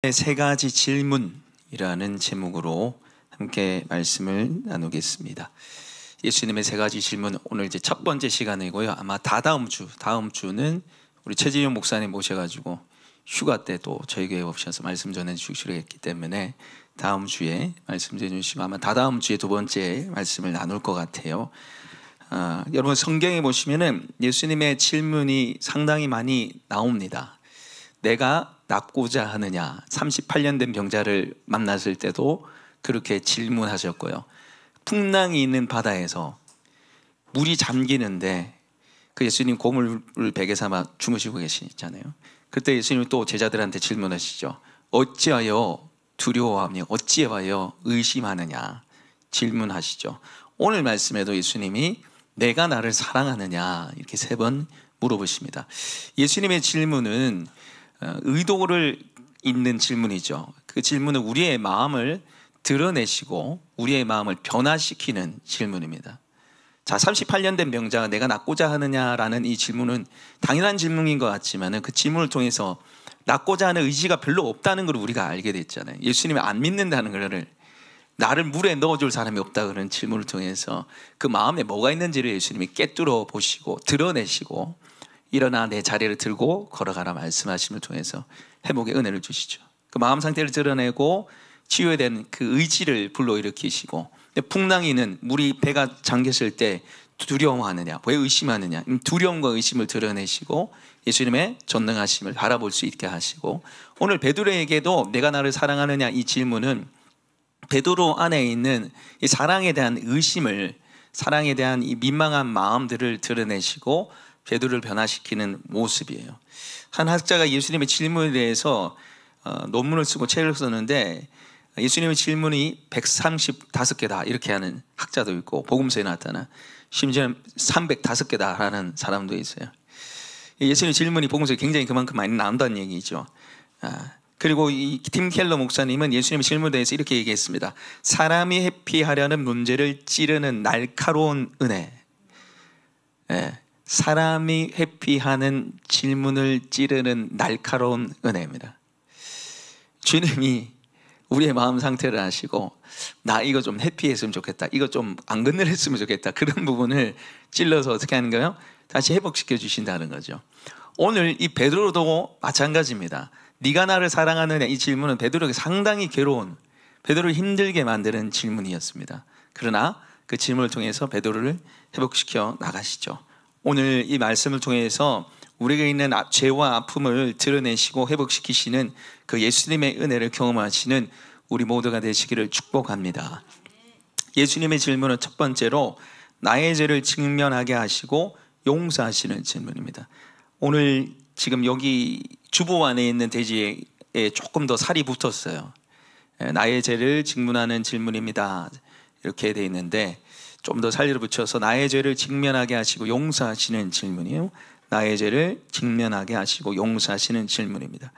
세 가지 질문이라는 제목으로 함께 말씀을 나누겠습니다. 예수님의 세 가지 질문, 오늘 이제 첫 번째 시간이고요. 아마 다음 주는 우리 최진용 목사님 모셔가지고 휴가 때 또 저희 교회 오셔서 말씀 전해 주시기로 했기 때문에 다음 주에 말씀 전해 주시고 아마 다음 주에 두 번째 말씀을 나눌 것 같아요. 여러분 성경에 보시면은 예수님의 질문이 상당히 많이 나옵니다. 내가 낫고자 하느냐. 38년 된 병자를 만났을 때도 그렇게 질문하셨고요. 풍랑이 있는 바다에서 물이 잠기는데 그 예수님 고물을 베개 삼아 주무시고 계시잖아요. 그때 예수님이 또 제자들한테 질문하시죠. 어찌하여 두려워하며 어찌하여 의심하느냐 질문하시죠. 오늘 말씀에도 예수님이 내가 나를 사랑하느냐 이렇게 3번 물어보십니다. 예수님의 질문은 의도를 있는 질문이죠. 그 질문은 우리의 마음을 드러내시고 우리의 마음을 변화시키는 질문입니다. 자, 38년 된 병자가 내가 낫고자 하느냐라는 이 질문은 당연한 질문인 것 같지만 그 질문을 통해서 낫고자 하는 의지가 별로 없다는 걸 우리가 알게 됐잖아요. 예수님을 안 믿는다는 것을, 나를 물에 넣어줄 사람이 없다 그런 질문을 통해서 그 마음에 뭐가 있는지를 예수님이 꿰뚫어 보시고 드러내시고 일어나 내 자리를 들고 걸어가라 말씀하심을 통해서 회복의 은혜를 주시죠. 그 마음 상태를 드러내고 치유에 대한 그 의지를 불러일으키시고, 풍랑이는 물이 배가 잠겼을 때 두려워하느냐, 왜 의심하느냐, 두려움과 의심을 드러내시고 예수님의 전능하심을 바라볼 수 있게 하시고, 오늘 베드로에게도 내가 나를 사랑하느냐 이 질문은 베드로 안에 있는 이 사랑에 대한 의심을, 사랑에 대한 이 민망한 마음들을 드러내시고 베드로를 변화시키는 모습이에요. 한 학자가 예수님의 질문에 대해서 논문을 쓰고 책을 썼는데 예수님의 질문이 135개다 이렇게 하는 학자도 있고 복음서에 나타나 심지어 305개다 라는 사람도 있어요. 예수님의 질문이 복음서에 굉장히 그만큼 많이 나온다는 얘기죠. 그리고 이 팀 켈러 목사님은 예수님의 질문에 대해서 이렇게 얘기했습니다. 사람이 회피하려는 문제를 찌르는 날카로운 은혜. 사람이 회피하는 질문을 찌르는 날카로운 은혜입니다. 주님이 우리의 마음 상태를 아시고 나 이거 좀 회피했으면 좋겠다, 이거 좀 안 건드렸으면 좋겠다, 그런 부분을 찔러서 어떻게 하는 거예요? 다시 회복시켜 주신다는 거죠. 오늘 이 베드로도 마찬가지입니다. 네가 나를 사랑하느냐 이 질문은 베드로에게 상당히 괴로운, 베드로를 힘들게 만드는 질문이었습니다. 그러나 그 질문을 통해서 베드로를 회복시켜 나가시죠. 오늘 이 말씀을 통해서 우리에게 있는 죄와 아픔을 드러내시고 회복시키시는 그 예수님의 은혜를 경험하시는 우리 모두가 되시기를 축복합니다. 예수님의 질문은 첫 번째로 나의 죄를 직면하게 하시고 용서하시는 질문입니다. 오늘 지금 여기 주보 안에 있는 대지에 조금 더 살이 붙었어요. 나의 죄를 직면하는 질문입니다 이렇게 되어 있는데 좀 더 살리를 붙여서 나의 죄를 직면하게 하시고 용서하시는 질문이에요. 나의 죄를 직면하게 하시고 용서하시는 질문입니다.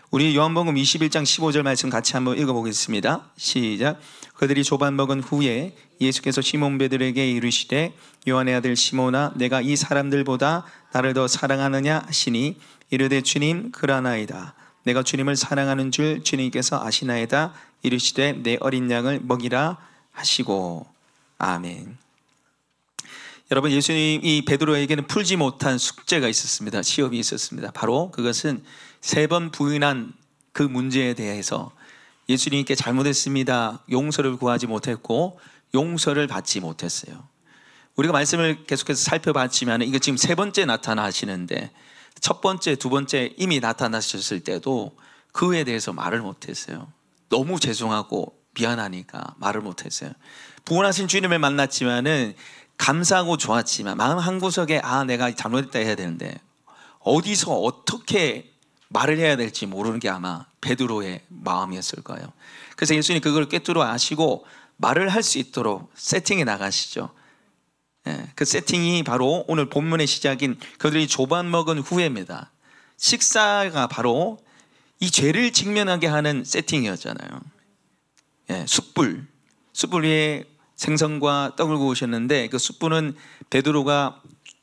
우리 요한복음 21장 15절 말씀 같이 한번 읽어보겠습니다. 시작. 그들이 조반 먹은 후에 예수께서 시몬 베드로에게 이르시되 요한의 아들 시몬아 내가 이 사람들보다 나를 더 사랑하느냐 하시니 이르되 주님 그러나이다. 내가 주님을 사랑하는 줄 주님께서 아시나이다. 이르시되 내 어린 양을 먹이라 하시고. 아멘. 여러분, 예수님이 베드로에게는 풀지 못한 숙제가 있었습니다. 시험이 있었습니다. 바로 그것은 3번 부인한 그 문제에 대해서 예수님께 잘못했습니다, 용서를 구하지 못했고 용서를 받지 못했어요. 우리가 말씀을 계속해서 살펴봤지만 이거 지금 3번째 나타나시는데 첫 번째, 두 번째 이미 나타나셨을 때도 그에 대해서 말을 못했어요. 너무 죄송하고 미안하니까 말을 못했어요. 부활하신 주님을 만났지만은 감사하고 좋았지만 마음 한구석에 내가 잘못했다 해야 되는데 어디서 어떻게 말을 해야 될지 모르는 게 아마 베드로의 마음이었을 거예요. 그래서 예수님이 그걸 꿰뚫어 아시고 말을 할 수 있도록 세팅해 나가시죠. 그 세팅이 바로 오늘 본문의 시작인 그들이 조반 먹은 후에입니다. 식사가 바로 이 죄를 직면하게 하는 세팅이었잖아요. 숯불 위에 생선과 떡을 구우셨는데 그 숯불은 베드로가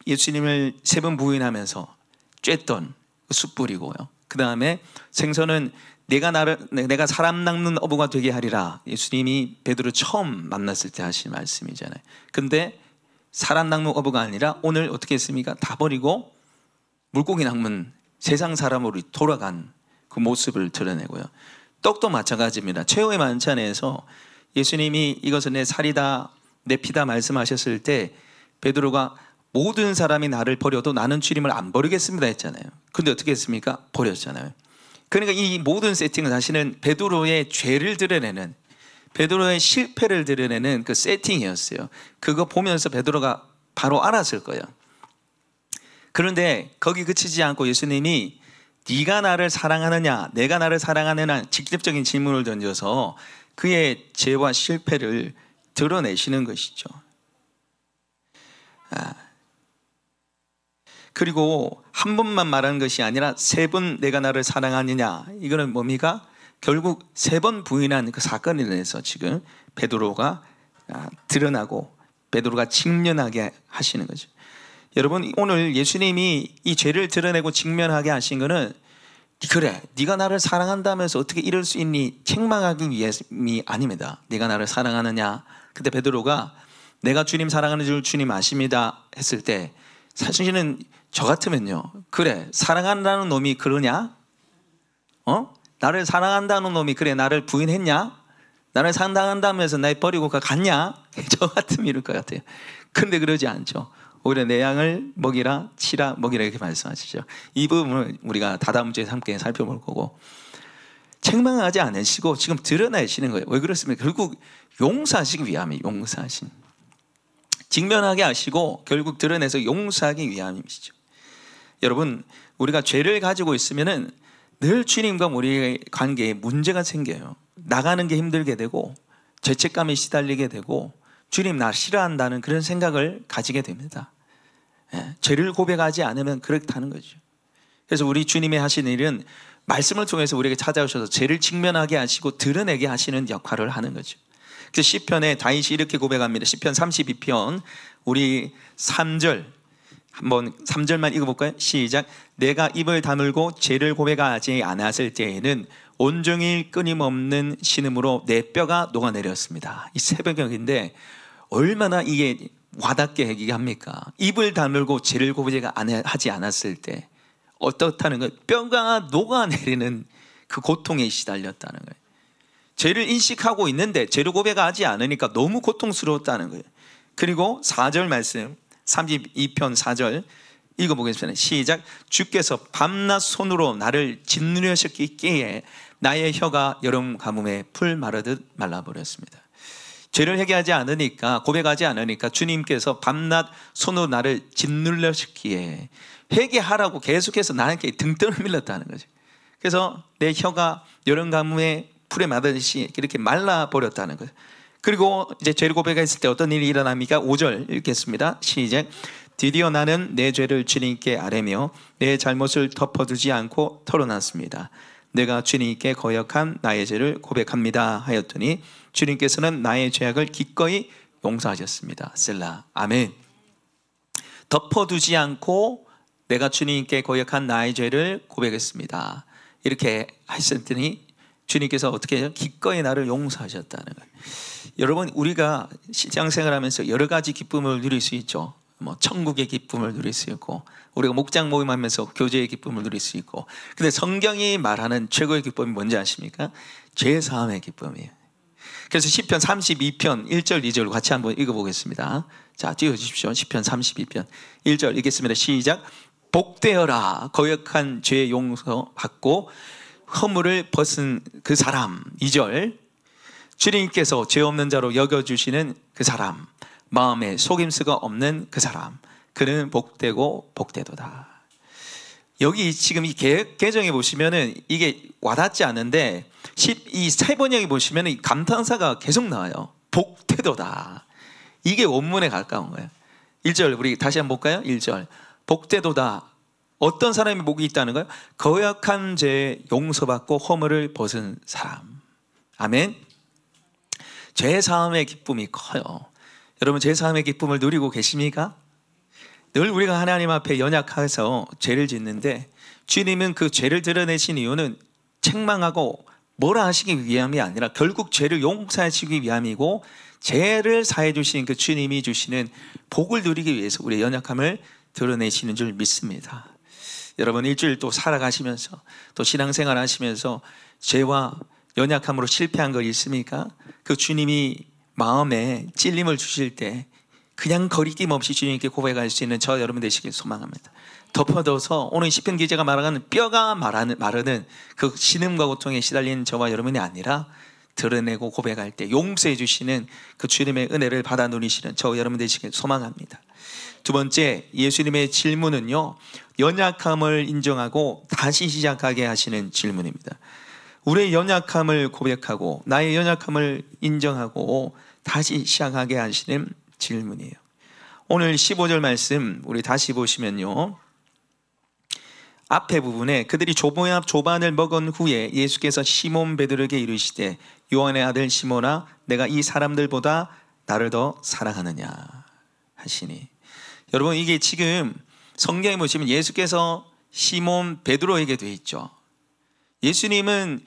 예수님을 3번 부인하면서 쬐던 그 숯불이고요. 그 다음에 생선은 내가 사람 낚는 어부가 되게 하리라. 예수님이 베드로 처음 만났을 때 하신 말씀이잖아요. 근데 사람 낚는 어부가 아니라 오늘 어떻게 했습니까? 다 버리고 물고기 낚는 세상 사람으로 돌아간 그 모습을 드러내고요. 떡도 마찬가지입니다. 최후의 만찬에서 예수님이 이것은 내 살이다 내 피다 말씀하셨을 때 베드로가 모든 사람이 나를 버려도 나는 주님을 안 버리겠습니다 했잖아요. 근데 어떻게 했습니까? 버렸잖아요. 그러니까 이 모든 세팅은 사실은 베드로의 죄를 드러내는, 베드로의 실패를 드러내는 그 세팅이었어요. 그거 보면서 베드로가 바로 알았을 거예요. 그런데 거기 그치지 않고 예수님이 네가 나를 사랑하느냐 내가 나를 사랑하느냐 직접적인 질문을 던져서 그의 죄와 실패를 드러내시는 것이죠. 그리고 한 번만 말하는 것이 아니라 3번 내가 나를 사랑하느냐, 이거는 뭡니까? 결국 3번 부인한 그 사건에 대해서 지금 베드로가 드러나고 베드로가 직면하게 하시는 거죠. 여러분, 오늘 예수님이 이 죄를 드러내고 직면하게 하신 거는 그래 네가 나를 사랑한다면서 어떻게 이럴 수 있니 책망하기 위함이 아닙니다. 네가 나를 사랑하느냐. 그때 베드로가 내가 주님 사랑하는 줄 주님 아십니다 했을 때 사실은 저 같으면요, 그래 사랑한다는 놈이 그러냐? 나를 사랑한다는 놈이 그래 나를 부인했냐? 나를 사랑한다면서 날 버리고 갔냐? 저 같으면 이럴 것 같아요. 근데 그러지 않죠. 오히려 내 양을 먹이라 치라 먹이라 이렇게 말씀하시죠. 이 부분을 우리가 다다음 주에 함께 살펴볼 거고, 책망하지 않으시고 지금 드러내시는 거예요. 왜 그렇습니까? 결국 용서하시기 위함이에요. 용서하신, 직면하게 하시고 결국 드러내서 용서하기 위함이시죠. 여러분, 우리가 죄를 가지고 있으면은 늘 주님과 우리의 관계에 문제가 생겨요. 나가는 게 힘들게 되고 죄책감에 시달리게 되고 주님 나 싫어한다는 그런 생각을 가지게 됩니다. 죄를 고백하지 않으면 그렇다는 거죠. 그래서 우리 주님이 하시는 일은 말씀을 통해서 우리에게 찾아오셔서 죄를 직면하게 하시고 드러내게 하시는 역할을 하는 거죠. 그래서 시편에 다윗이 이렇게 고백합니다. 시편 32편 우리 3절 한번 3절만 읽어볼까요? 시작. 내가 입을 다물고 죄를 고백하지 않았을 때에는 온종일 끊임없는 신음으로 내 뼈가 녹아내렸습니다. 이 새벽경인데 얼마나 이게 와닿게 얘기합니까? 입을 다물고 죄를 고백하지 않았을 때 어떻다는 거예요? 뼈가 녹아내리는 그 고통에 시달렸다는 거예요. 죄를 인식하고 있는데 죄를 고백하지 않으니까 너무 고통스러웠다는 거예요. 그리고 4절 말씀 32편 4절 읽어보겠습니다. 시작. 주께서 밤낮 손으로 나를 짓누르셨기에 나의 혀가 여름 가뭄에 풀 마르듯 말라버렸습니다. 죄를 회개하지 않으니까, 고백하지 않으니까 주님께서 밤낮 손으로 나를 짓누르셨기에 회개하라고 계속해서 나에게 등등을 밀렸다는 거죠. 그래서 내 혀가 여름 가뭄에 풀에 마르듯이 이렇게 말라버렸다는 거예요. 그리고 이제 죄를 고백했을 때 어떤 일이 일어납니까? 5절 읽겠습니다. 시작. 드디어 나는 내 죄를 주님께 아뢰며 내 잘못을 덮어두지 않고 털어놨습니다. 내가 주님께 거역한 나의 죄를 고백합니다 하였더니 주님께서는 나의 죄악을 기꺼이 용서하셨습니다. 셀라. 아멘. 덮어두지 않고 내가 주님께 거역한 나의 죄를 고백했습니다. 이렇게 하셨더니 주님께서 어떻게 해요? 기꺼이 나를 용서하셨다는 거예요. 여러분, 우리가 신앙생활하면서 여러 가지 기쁨을 누릴 수 있죠. 천국의 기쁨을 누릴 수 있고, 우리가 목장 모임하면서 교제의 기쁨을 누릴 수 있고. 근데 성경이 말하는 최고의 기쁨이 뭔지 아십니까? 죄 사함의 기쁨이에요. 그래서 시편 32편 1절 2절 같이 한번 읽어보겠습니다. 자, 띄워주십시오. 시편 32편 1절 읽겠습니다. 시작. 복되어라 거역한 죄 용서받고 허물을 벗은 그 사람. 2절. 주님께서 죄 없는 자로 여겨주시는 그 사람, 마음에 속임수가 없는 그 사람, 그는 복되고 복되도다. 여기 지금 이 개정에 보시면은 이게 와닿지 않는데 이 세 번역에 보시면은 이 감탄사가 계속 나와요. 복되도다. 이게 원문에 가까운 거예요. 1절 우리 다시 한번 볼까요? 1절. 복되도다. 어떤 사람이 복이 있다는 거예요? 거역한 죄 용서받고 허물을 벗은 사람. 아멘. 죄 사함의 기쁨이 커요. 여러분, 죄 사함의 기쁨을 누리고 계십니까? 늘 우리가 하나님 앞에 연약해서 죄를 짓는데 주님은 그 죄를 드러내신 이유는 책망하고 뭐라 하시기 위함이 아니라 결국 죄를 용서하시기 위함이고, 죄를 사해 주신 그 주님이 주시는 복을 누리기 위해서 우리의 연약함을 드러내시는 줄 믿습니다. 여러분, 일주일 또 살아가시면서 또 신앙생활 하시면서 죄와 연약함으로 실패한 거 있습니까? 그 주님이 마음에 찔림을 주실 때 그냥 거리낌 없이 주님께 고백할 수 있는 저 여러분 되시길 소망합니다. 덮어둬서 오늘 시편 기자가 말하는 뼈가 마르는 그 신음과 고통에 시달린 저와 여러분이 아니라 드러내고 고백할 때 용서해 주시는 그 주님의 은혜를 받아 누리시는 저 여러분 되시길 소망합니다. 두 번째, 예수님의 질문은요, 연약함을 인정하고 다시 시작하게 하시는 질문입니다. 우리의 연약함을 고백하고 나의 연약함을 인정하고 다시 시작하게 하시는 질문이에요. 오늘 15절 말씀 우리 다시 보시면요, 앞에 부분에 그들이 조반을 먹은 후에 예수께서 시몬 베드로에게 이르시되 요한의 아들 시몬아, 내가 이 사람들보다 나를 더 사랑하느냐 하시니, 여러분, 이게 지금 성경에 보시면 예수께서 시몬 베드로에게 돼 있죠. 예수님은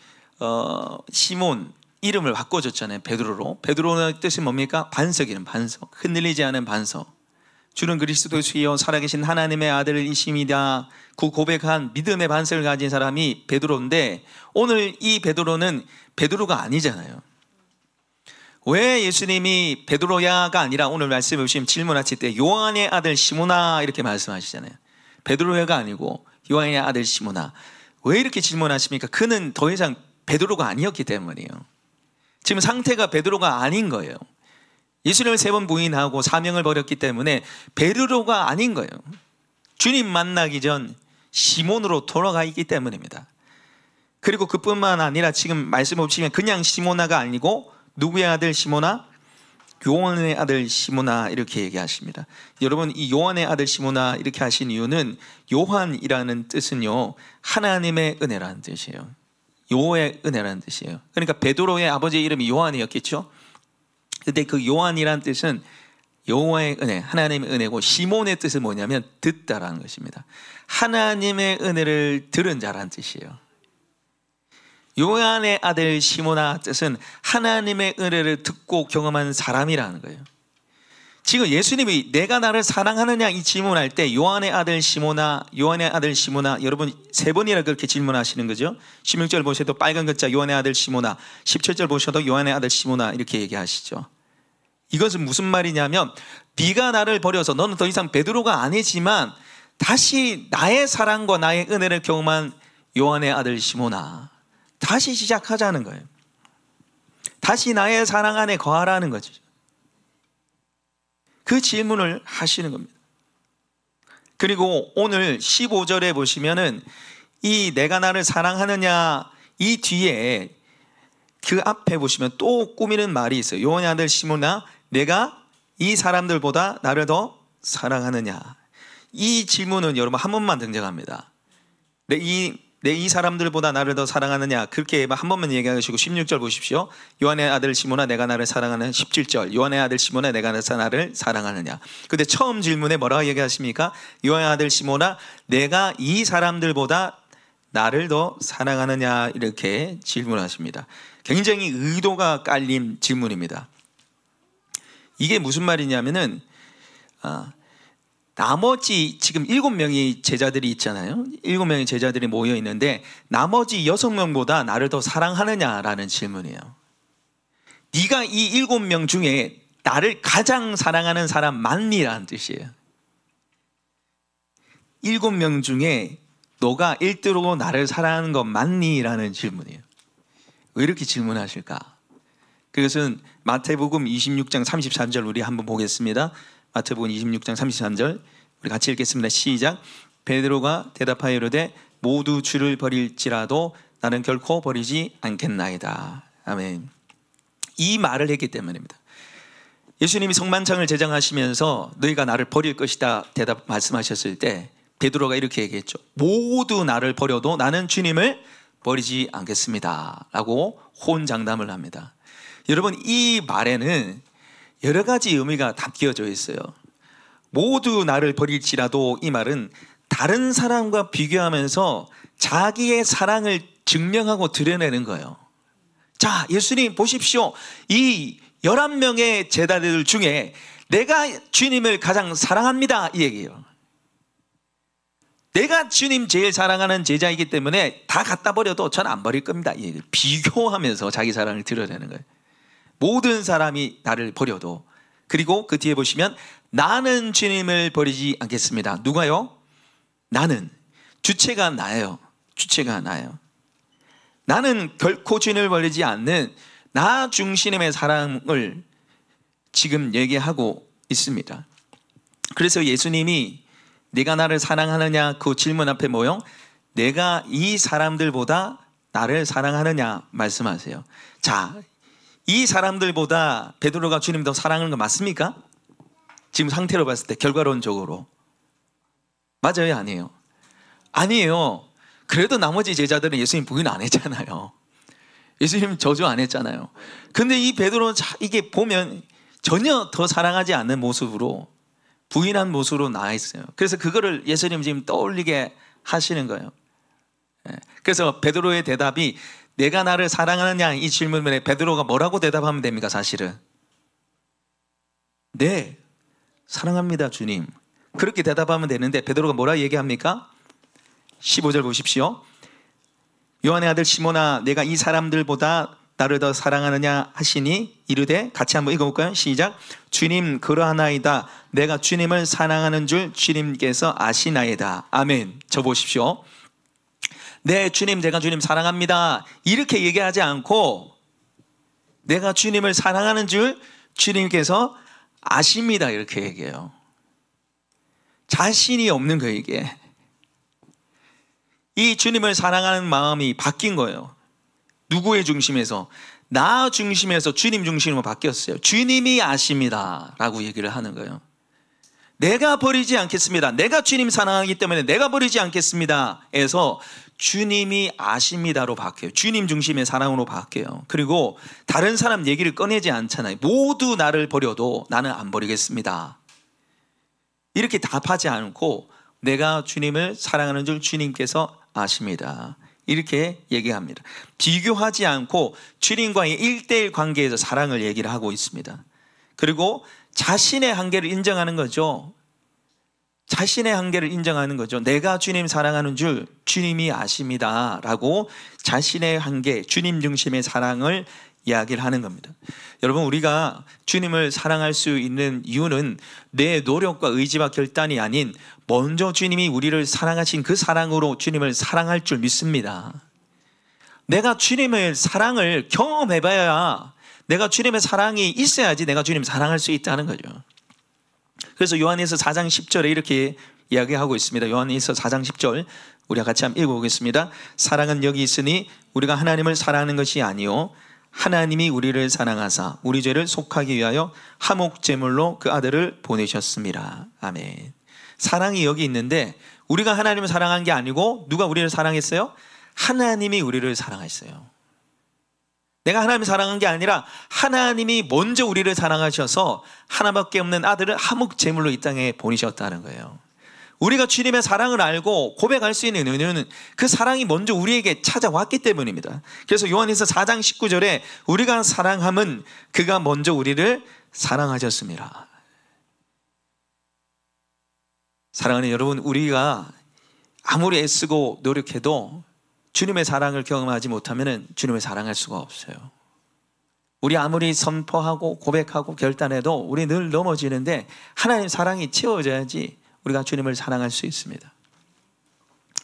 시몬 이름을 바꿔줬잖아요. 베드로로. 베드로의 뜻이 뭡니까? 반석이는 반석, 흔들리지 않은 반석. 주는 그리스도시요 살아계신 하나님의 아들이십니다. 그 고백한 믿음의 반석을 가진 사람이 베드로인데, 오늘 이 베드로는 베드로가 아니잖아요. 왜 예수님이 베드로야가 아니라 오늘 말씀해 보시면 질문하실 때 요한의 아들 시몬아 이렇게 말씀하시잖아요. 베드로야가 아니고 요한의 아들 시몬아. 왜 이렇게 질문하십니까? 그는 더 이상 베드로가 아니었기 때문이에요. 지금 상태가 베드로가 아닌 거예요. 예수님을 3번 부인하고 사명을 버렸기 때문에 베드로가 아닌 거예요. 주님 만나기 전 시몬으로 돌아가 있기 때문입니다. 그리고 그뿐만 아니라 지금 말씀 보시면 그냥 시몬아가 아니고 누구의 아들 시몬아? 요한의 아들 시몬아 이렇게 얘기하십니다. 여러분, 이 요한의 아들 시몬아 이렇게 하신 이유는 요한이라는 뜻은요, 하나님의 은혜라는 뜻이에요. 요의 은혜라는 뜻이에요. 그러니까 베드로의 아버지 이름이 요한이었겠죠. 근데 그 요한이라는 뜻은 여호와의 은혜, 하나님의 은혜고, 시몬의 뜻은 뭐냐면 듣다라는 것입니다. 하나님의 은혜를 들은 자라는 뜻이에요. 요한의 아들 시몬아 뜻은 하나님의 은혜를 듣고 경험한 사람이라는 거예요. 지금 예수님이 내가 나를 사랑하느냐 이 질문할 때 요한의 아들 시몬아, 요한의 아들 시몬아, 여러분 3번이나 그렇게 질문하시는 거죠. 16절 보셔도 빨간 글자 요한의 아들 시몬아, 17절 보셔도 요한의 아들 시몬아 이렇게 얘기하시죠. 이것은 무슨 말이냐면, 네가 나를 버려서 너는 더 이상 베드로가 아니지만 다시 나의 사랑과 나의 은혜를 경험한 요한의 아들 시몬아, 다시 시작하자는 거예요. 다시 나의 사랑 안에 거하라는 거죠. 그 질문을 하시는 겁니다. 그리고 오늘 15절에 보시면은 이 내가 나를 사랑하느냐 이 뒤에 그 앞에 보시면 또 꾸미는 말이 있어요. 요한의 아들 시몬아, 내가 이 사람들보다 나를 더 사랑하느냐. 이 질문은 여러분 한 번만 등장합니다. 내 이 사람들보다 나를 더 사랑하느냐, 그렇게 한 번만 얘기하시고 16절 보십시오. 요한의 아들 시몬아, 내가 나를 사랑하는. 17절 요한의 아들 시몬아, 내가 나를 사랑하느냐. 근데 처음 질문에 뭐라고 얘기하십니까? 요한의 아들 시몬아, 내가 이 사람들보다 나를 더 사랑하느냐 이렇게 질문하십니다. 굉장히 의도가 깔린 질문입니다. 이게 무슨 말이냐면은 나머지 지금 7명의 제자들이 있잖아요. 7명의 제자들이 모여 있는데 나머지 6명보다 나를 더 사랑하느냐라는 질문이에요. 네가 이 7명 중에 나를 가장 사랑하는 사람 맞니라는 뜻이에요. 7명 중에 너가 1등으로 나를 사랑하는 것 맞니라는 질문이에요. 왜 이렇게 질문하실까? 그것은 마태복음 26장 33절 우리 한번 보겠습니다. 마태복음 26장 33절 우리 같이 읽겠습니다. 시작. 베드로가 대답하여 이르되 모두 주를 버릴지라도 나는 결코 버리지 않겠나이다. 아멘. 이 말을 했기 때문입니다. 예수님이 성만찬을 제정하시면서 너희가 나를 버릴 것이다 말씀하셨을 때 베드로가 이렇게 얘기했죠. 모두 나를 버려도 나는 주님을 버리지 않겠습니다 라고 호언장담을 합니다. 여러분, 이 말에는 여러 가지 의미가 담겨져 있어요. 모두 나를 버릴지라도, 이 말은 다른 사람과 비교하면서 자기의 사랑을 증명하고 드러내는 거예요. 자, 예수님 보십시오. 이 11명의 제자들 중에 내가 주님을 가장 사랑합니다, 이 얘기예요. 내가 주님 제일 사랑하는 제자이기 때문에 다 갖다 버려도 저는 안 버릴 겁니다, 이 얘기를 비교하면서 자기 사랑을 드러내는 거예요. 모든 사람이 나를 버려도. 그리고 그 뒤에 보시면 나는 주님을 버리지 않겠습니다. 누가요? 나는. 주체가 나예요. 주체가 나예요. 나는 결코 주님을 버리지 않는 나 중심의 사랑을 지금 얘기하고 있습니다. 그래서 예수님이 내가 나를 사랑하느냐 그 질문 앞에 뭐요? 내가 이 사람들보다 나를 사랑하느냐 말씀하세요. 자, 이 사람들보다 베드로가 주님 더 사랑하는 거 맞습니까? 지금 상태로 봤을 때 결과론적으로 맞아요, 아니에요? 아니에요. 그래도 나머지 제자들은 예수님 부인 안 했잖아요. 예수님 저주 안 했잖아요. 근데 이 베드로는 이게 보면 전혀 더 사랑하지 않는 모습으로 부인한 모습으로 나와 있어요. 그래서 그거를 예수님 지금 떠올리게 하시는 거예요. 그래서 베드로의 대답이 내가 나를 사랑하느냐 이 질문에 베드로가 뭐라고 대답하면 됩니까? 사실은 네, 사랑합니다 주님. 그렇게 대답하면 되는데 베드로가 뭐라 얘기합니까? 15절 보십시오. 요한의 아들 시몬아, 내가 이 사람들보다 나를 더 사랑하느냐 하시니 이르되, 같이 한번 읽어볼까요? 시작. 주님 그러하나이다. 내가 주님을 사랑하는 줄 주님께서 아시나이다. 아멘. 저 보십시오. 네, 주님, 제가 주님 사랑합니다, 이렇게 얘기하지 않고 내가 주님을 사랑하는 줄 주님께서 아십니다, 이렇게 얘기해요. 자신이 없는 거예요. 이게 이 주님을 사랑하는 마음이 바뀐 거예요. 누구의 중심에서? 나 중심에서 주님 중심으로 바뀌었어요. 주님이 아십니다 라고 얘기를 하는 거예요. 내가 버리지 않겠습니다, 내가 주님 사랑하기 때문에 내가 버리지 않겠습니다 에서 주님이 아십니다로 바뀌어요. 주님 중심의 사랑으로 바뀌어요. 그리고 다른 사람 얘기를 꺼내지 않잖아요. 모두 나를 버려도 나는 안 버리겠습니다, 이렇게 답하지 않고 내가 주님을 사랑하는 줄 주님께서 아십니다, 이렇게 얘기합니다. 비교하지 않고 주님과의 1대1 관계에서 사랑을 얘기를 하고 있습니다. 그리고 자신의 한계를 인정하는 거죠. 자신의 한계를 인정하는 거죠. 내가 주님 사랑하는 줄 주님이 아십니다 라고 자신의 한계, 주님 중심의 사랑을 이야기를 하는 겁니다. 여러분, 우리가 주님을 사랑할 수 있는 이유는 내 노력과 의지와 결단이 아닌 먼저 주님이 우리를 사랑하신 그 사랑으로 주님을 사랑할 줄 믿습니다. 내가 주님의 사랑을 경험해봐야, 내가 주님의 사랑이 있어야지 내가 주님 사랑할 수 있다는 거죠. 그래서 요한일서 4장 10절에 이렇게 이야기하고 있습니다. 요한일서 4장 10절 우리가 같이 한번 읽어보겠습니다. 사랑은 여기 있으니 우리가 하나님을 사랑하는 것이 아니요 하나님이 우리를 사랑하사 우리 죄를 속하기 위하여 화목 제물로 그 아들을 보내셨습니다. 아멘. 사랑이 여기 있는데 우리가 하나님을 사랑한 게 아니고 누가 우리를 사랑했어요? 하나님이 우리를 사랑했어요. 내가 하나님을 사랑한 게 아니라 하나님이 먼저 우리를 사랑하셔서 하나밖에 없는 아들을 화목 제물로 이 땅에 보내셨다는 거예요. 우리가 주님의 사랑을 알고 고백할 수 있는 이유는 그 사랑이 먼저 우리에게 찾아왔기 때문입니다. 그래서 요한일서 4장 19절에 우리가 사랑함은 그가 먼저 우리를 사랑하셨습니다. 사랑하는 여러분, 우리가 아무리 애쓰고 노력해도 주님의 사랑을 경험하지 못하면 주님을 사랑할 수가 없어요. 우리 아무리 선포하고 고백하고 결단해도 우리 늘 넘어지는데 하나님 사랑이 채워져야지 우리가 주님을 사랑할 수 있습니다.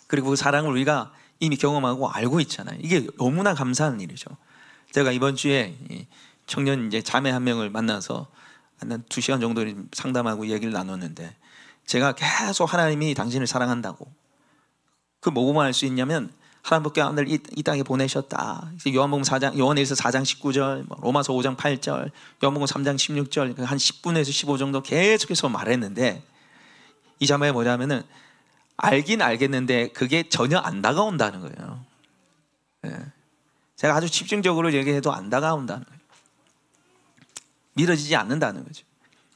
그리고 그 사랑을 우리가 이미 경험하고 알고 있잖아요. 이게 너무나 감사한 일이죠. 제가 이번 주에 청년 이제 자매 한 명을 만나서 한 2시간 정도 상담하고 얘기를 나눴는데, 제가 계속 하나님이 당신을 사랑한다고, 그 뭐고만 할 수 있냐면 하나님께 오늘 이 땅에 보내셨다. 요한복음 4장, 요한일서 4장 19절, 로마서 5장 8절, 요한복음 3장 16절, 한 10분에서 15 정도 계속해서 말했는데, 이 자매가 뭐냐면은 알긴 알겠는데 그게 전혀 안 다가온다는 거예요. 제가 아주 집중적으로 얘기해도 안 다가온다는 거예요. 믿어지지 않는다는 거죠.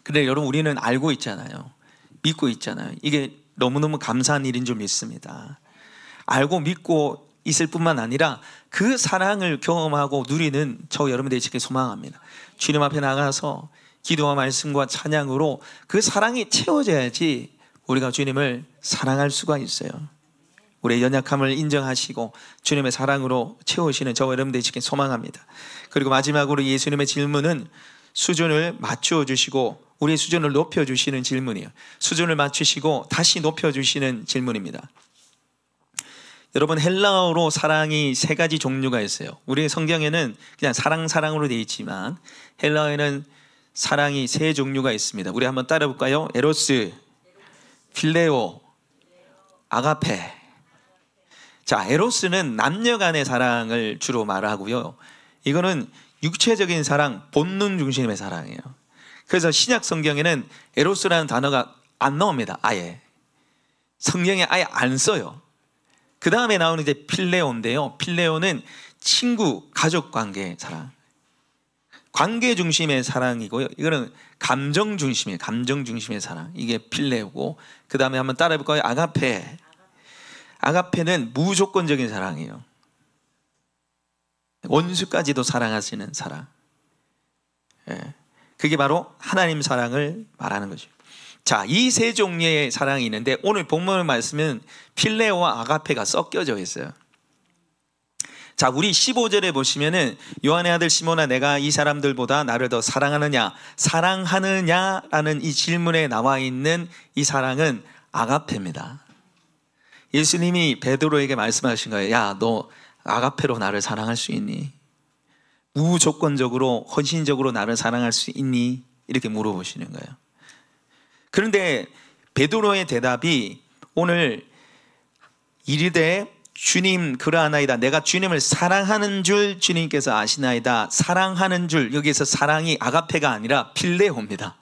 근데 여러분, 우리는 알고 있잖아요. 믿고 있잖아요. 이게 너무너무 감사한 일인 줄 믿습니다. 알고 믿고 있을 뿐만 아니라 그 사랑을 경험하고 누리는 저 여러분들이 지금 소망합니다. 주님 앞에 나가서 기도와 말씀과 찬양으로 그 사랑이 채워져야지 우리가 주님을 사랑할 수가 있어요. 우리의 연약함을 인정하시고 주님의 사랑으로 채우시는 저 여러분들이 지금 소망합니다. 그리고 마지막으로 예수님의 질문은 수준을 맞추어 주시고 우리의 수준을 높여 주시는 질문이에요. 수준을 맞추시고 다시 높여 주시는 질문입니다. 여러분, 헬라어로 사랑이 세 가지 종류가 있어요. 우리 성경에는 그냥 사랑으로 되어 있지만 헬라어에는 사랑이 세 종류가 있습니다. 우리 한번 따라 볼까요? 에로스, 필레오, 아가페. 자, 에로스는 남녀 간의 사랑을 주로 말하고요. 이거는 육체적인 사랑, 본능 중심의 사랑이에요. 그래서 신약 성경에는 에로스라는 단어가 안 나옵니다. 아예 성경에 아예 안 써요. 그 다음에 나오는 이제 필레오인데요. 필레오는 친구, 가족 관계의 사랑, 관계 중심의 사랑이고요. 이거는 감정 중심의 사랑. 이게 필레오고, 그 다음에 한번 따라해 볼까요? 아가페. 아가페는 무조건적인 사랑이에요. 원수까지도 사랑하시는 사랑. 그게 바로 하나님 사랑을 말하는 거죠. 자, 이 세 종류의 사랑이 있는데 오늘 본문 말씀은 필레오와 아가페가 섞여져 있어요. 자, 우리 15절에 보시면은 요한의 아들 시몬아, 내가 이 사람들보다 나를 더 사랑하느냐라는 이 질문에 나와 있는 이 사랑은 아가페입니다. 예수님이 베드로에게 말씀하신 거예요. 야, 너 아가페로 나를 사랑할 수 있니? 무조건적으로 헌신적으로 나를 사랑할 수 있니? 이렇게 물어보시는 거예요. 그런데 베드로의 대답이 오늘 이르되 주님 그러하나이다. 내가 주님을 사랑하는 줄 주님께서 아시나이다. 사랑하는 줄, 여기서 사랑이 아가페가 아니라 필레오입니다.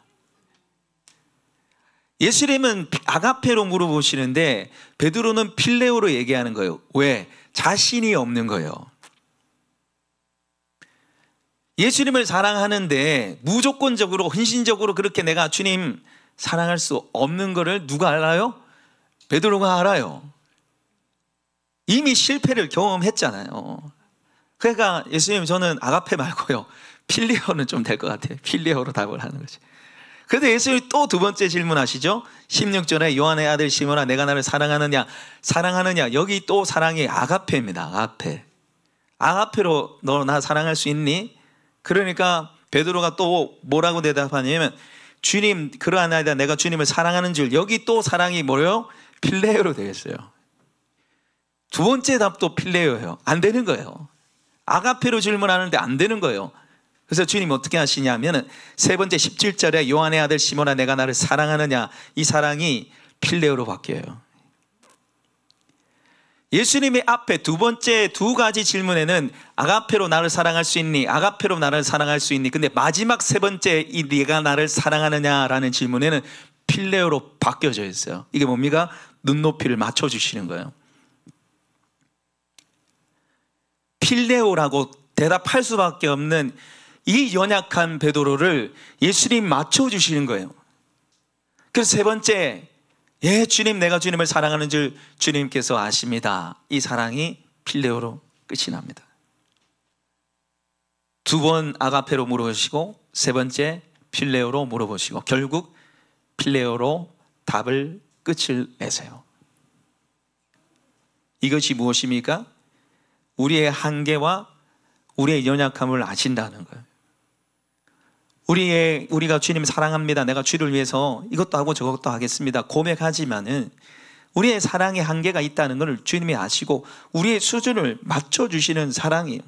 예수님은 아가페로 물어보시는데 베드로는 필레오로 얘기하는 거예요. 왜? 자신이 없는 거예요. 예수님을 사랑하는데 무조건적으로 헌신적으로 그렇게 내가 주님 사랑할 수 없는 거를 누가 알아요? 베드로가 알아요. 이미 실패를 경험했잖아요. 그러니까 예수님, 저는 아가페 말고요, 필레오는 좀 될 것 같아요. 필레오로 답을 하는 거죠. 그런데 예수님이 또 두 번째 질문하시죠. 16절에 요한의 아들 시몬아, 내가 나를 사랑하느냐. 여기 또 사랑이 아가페입니다. 아가페로 너 나 사랑할 수 있니? 그러니까 베드로가 또 뭐라고 대답하냐면 주님 그러하나이다. 내가 주님을 사랑하는 줄. 여기 또 사랑이 뭐예요? 필레오로 되겠어요. 두 번째 답도 필레오예요. 안 되는 거예요. 아가페로 질문하는데 안 되는 거예요. 그래서 주님 어떻게 하시냐면 세 번째 17절에 요한의 아들 시몬아, 내가 나를 사랑하느냐. 이 사랑이 필레오로 바뀌어요. 예수님의 앞에 두 번째 두 가지 질문에는 아가페로 나를 사랑할 수 있니? 아가페로 나를 사랑할 수 있니? 근데 마지막 세 번째 이 네가 나를 사랑하느냐라는 질문에는 필레오로 바뀌어져 있어요. 이게 뭡니까? 눈높이를 맞춰주시는 거예요. 필레오라고 대답할 수밖에 없는 이 연약한 베드로를 예수님 맞춰주시는 거예요. 그래서 세 번째, 예, 주님, 내가 주님을 사랑하는 줄 주님께서 아십니다. 이 사랑이 필레오로 끝이 납니다. 두 번 아가페로 물어보시고 세 번째 필레오로 물어보시고 결국 필레오로 답을 끝을 내세요. 이것이 무엇입니까? 우리의 한계와 우리의 연약함을 아신다는 거예요. 우리가 주님 사랑합니다. 내가 주를 위해서 이것도 하고 저것도 하겠습니다. 고백하지만은 우리의 사랑에 한계가 있다는 걸 주님이 아시고 우리의 수준을 맞춰주시는 사랑이에요.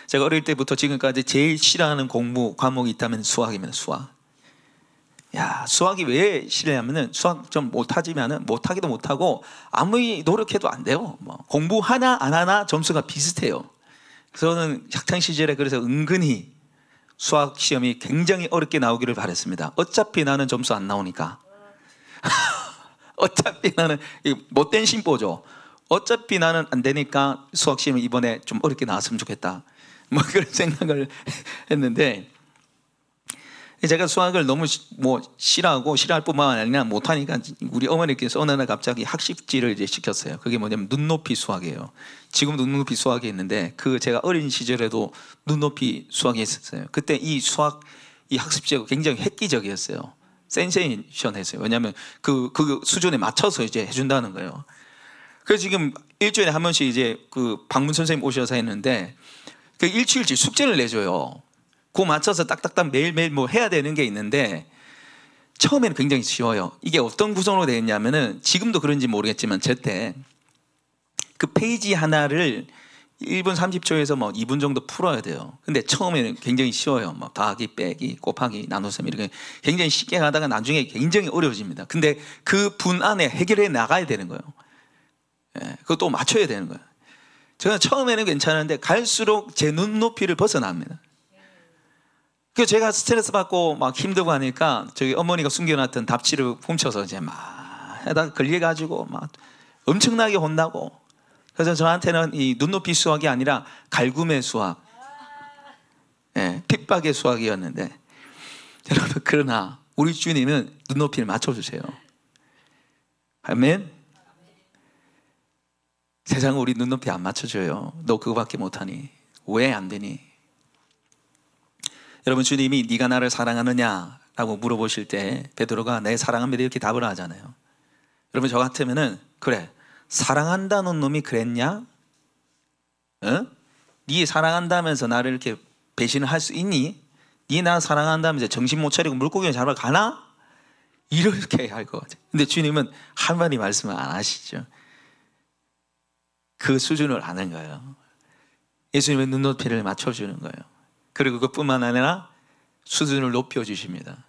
제가 어릴 때부터 지금까지 제일 싫어하는 공부 과목이 있다면 수학입니다. 수학. 수학이 왜 싫냐면은 수학 좀 못하지만은 못하기도 못하고 아무리 노력해도 안 돼요. 공부 하나 안 하나 점수가 비슷해요. 저는 학창 시절에 그래서 은근히 수학 시험이 굉장히 어렵게 나오기를 바랬습니다. 어차피 나는 점수 안 나오니까. 어차피 나는 못된 심보죠. 어차피 나는 안 되니까 수학 시험이 이번에 좀 어렵게 나왔으면 좋겠다. 그런 생각을 했는데 제가 수학을 너무 싫어하고 싫어할 뿐만 아니라 못하니까 우리 어머니께서 어느 날 갑자기 학습지를 이제 시켰어요. 그게 뭐냐면 눈높이 수학이에요. 지금도 눈높이 수학이 있는데 제가 어린 시절에도 눈높이 수학이 있었어요. 그때 이 학습지가 굉장히 획기적이었어요. 센세이션했어요. 왜냐하면 그 수준에 맞춰서 이제 해준다는 거예요. 그래서 지금 일주일에 한 번씩 이제 방문 선생님 오셔서 했는데 그 일주일치 숙제를 내줘요. 그거 맞춰서 딱딱딱 매일매일 해야 되는 게 있는데 처음에는 굉장히 쉬워요. 이게 어떤 구성으로 되어 있냐면은 지금도 그런지 모르겠지만 저때 그 페이지 하나를 1분 30초에서 2분 정도 풀어야 돼요. 근데 처음에는 굉장히 쉬워요. 더하기, 빼기, 곱하기, 나누셈 이렇게 굉장히 쉽게 가다가 나중에 굉장히 어려워집니다. 근데 그 분 안에 해결해 나가야 되는 거예요. 그것도 맞춰야 되는 거예요. 제가 처음에는 괜찮은데 갈수록 제 눈높이를 벗어납니다. 그래서 제가 스트레스 받고 막 힘들고 하니까 저기 어머니가 숨겨놨던 답지를 훔쳐서 이제 막 해다 걸려가지고 막 엄청나게 혼나고. 그래서 저한테는 이 눈높이 수학이 아니라 갈굼의 수학, 핍박의 수학이었는데, 여러분 그러나 우리 주님은 눈높이를 맞춰주세요. 아멘. 세상은 우리 눈높이 안 맞춰줘요. 너 그거밖에 못하니 왜 안 되니? 여러분 주님이 네가 나를 사랑하느냐 라고 물어보실 때 베드로가 내 사랑합니다 이렇게 답을 하잖아요. 여러분 저 같으면은 그래 사랑한다는 놈이 그랬냐? 네 사랑한다면서 나를 이렇게 배신을 할 수 있니? 네 나 사랑한다면서 정신 못 차리고 물고기 잡으러 가나? 이렇게 할 것 같아요. 근데 주님은 한마디 말씀을 안 하시죠. 그 수준을 아는 거예요. 예수님의 눈높이를 맞춰주는 거예요. 그리고 그뿐만 아니라 수준을 높여주십니다.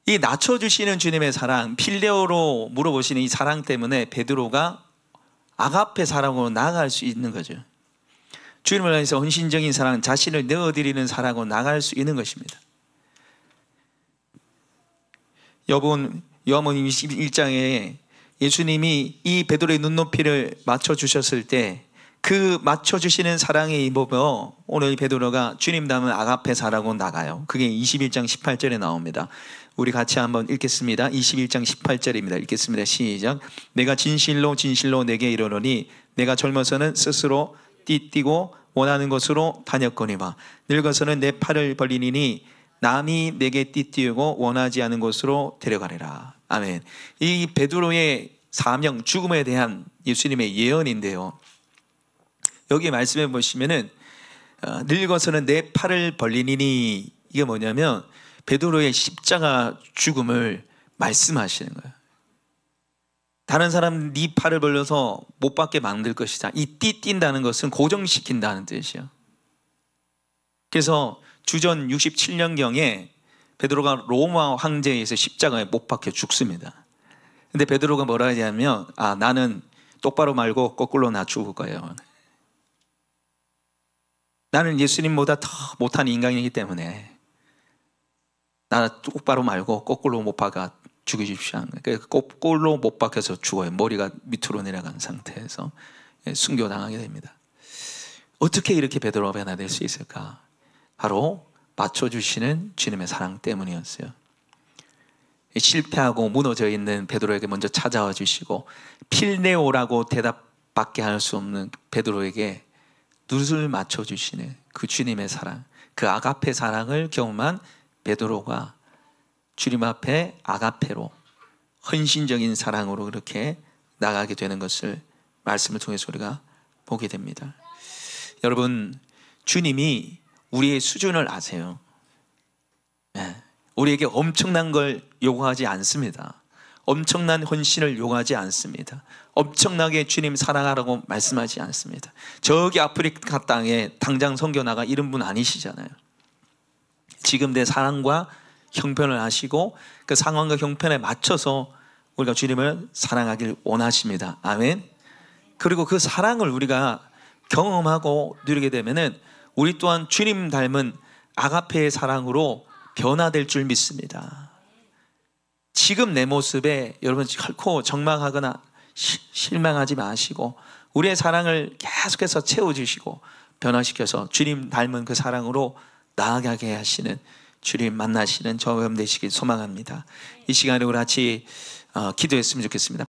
이 낮춰주시는 주님의 사랑, 필레오로 물어보시는 이 사랑 때문에 베드로가 아가페 사랑으로 나아갈 수 있는 거죠. 주님을 위해서 헌신적인 사랑, 자신을 내어드리는 사랑으로 나아갈 수 있는 것입니다. 요한복음 21장에 예수님이 이 베드로의 눈높이를 맞춰주셨을 때 그 맞춰주시는 사랑에 입어서 오늘 이 베드로가 주님 닮은 아가페 사랑으로 나가요. 그게 21장 18절에 나옵니다. 우리 같이 한번 읽겠습니다. 21장 18절입니다. 읽겠습니다. 시작. 내가 진실로 진실로 내게 이르노니 내가 젊어서는 스스로 띠띠고 원하는 곳으로 다녔거니와 늙어서는 내 팔을 벌리니 남이 내게 띠띠우고 원하지 않은 곳으로 데려가리라. 아멘. 이 베드로의 사명, 죽음에 대한 예수님의 예언인데요. 여기 말씀해 보시면은 늙어서는 내 팔을 벌리니 이게 뭐냐면 베드로의 십자가 죽음을 말씀하시는 거예요. 다른 사람 네 팔을 벌려서 못 받게 만들 것이다. 이 띠뛴다는 것은 고정시킨다는 뜻이에요. 그래서 주전 67년경에 베드로가 로마 황제에 의해서 십자가에 못 박혀 죽습니다. 근데 베드로가 뭐라 하냐면 나는 똑바로 말고 거꾸로 나 죽을 거예요. 나는 예수님보다 더 못한 인간이기 때문에 나 똑바로 말고 거꾸로 못 박아 죽여주십시오. 거꾸로 못 박혀서 죽어요. 머리가 밑으로 내려간 상태에서 순교당하게 됩니다. 어떻게 이렇게 베드로가 변화될 수 있을까? 바로 맞춰주시는 주님의 사랑 때문이었어요. 실패하고 무너져 있는 베드로에게 먼저 찾아와 주시고 필네오라고 대답밖에 할 수 없는 베드로에게 눈을 맞춰주시는 그 주님의 사랑, 그 아가페 사랑을 경험한 베드로가 주님 앞에 아가페로 헌신적인 사랑으로 그렇게 나가게 되는 것을 말씀을 통해서 우리가 보게 됩니다. 여러분 주님이 우리의 수준을 아세요. 우리에게 엄청난 걸 요구하지 않습니다. 엄청난 헌신을 요구하지 않습니다. 엄청나게 주님 사랑하라고 말씀하지 않습니다. 저기 아프리카 땅에 당장 선교 나가 이런 분 아니시잖아요. 지금 내 사랑과 형편을 하시고 그 상황과 형편에 맞춰서 우리가 주님을 사랑하길 원하십니다. 아멘. 그리고 그 사랑을 우리가 경험하고 누리게 되면은 우리 또한 주님 닮은 아가페의 사랑으로 변화될 줄 믿습니다. 지금 내 모습에 여러분 결코 절망하거나 실망하지 마시고 우리의 사랑을 계속해서 채워주시고 변화시켜서 주님 닮은 그 사랑으로 나아가게 하시는 주님 만나시는 저와 여러분 되시길 소망합니다. 이 시간에 우리 같이 기도했으면 좋겠습니다.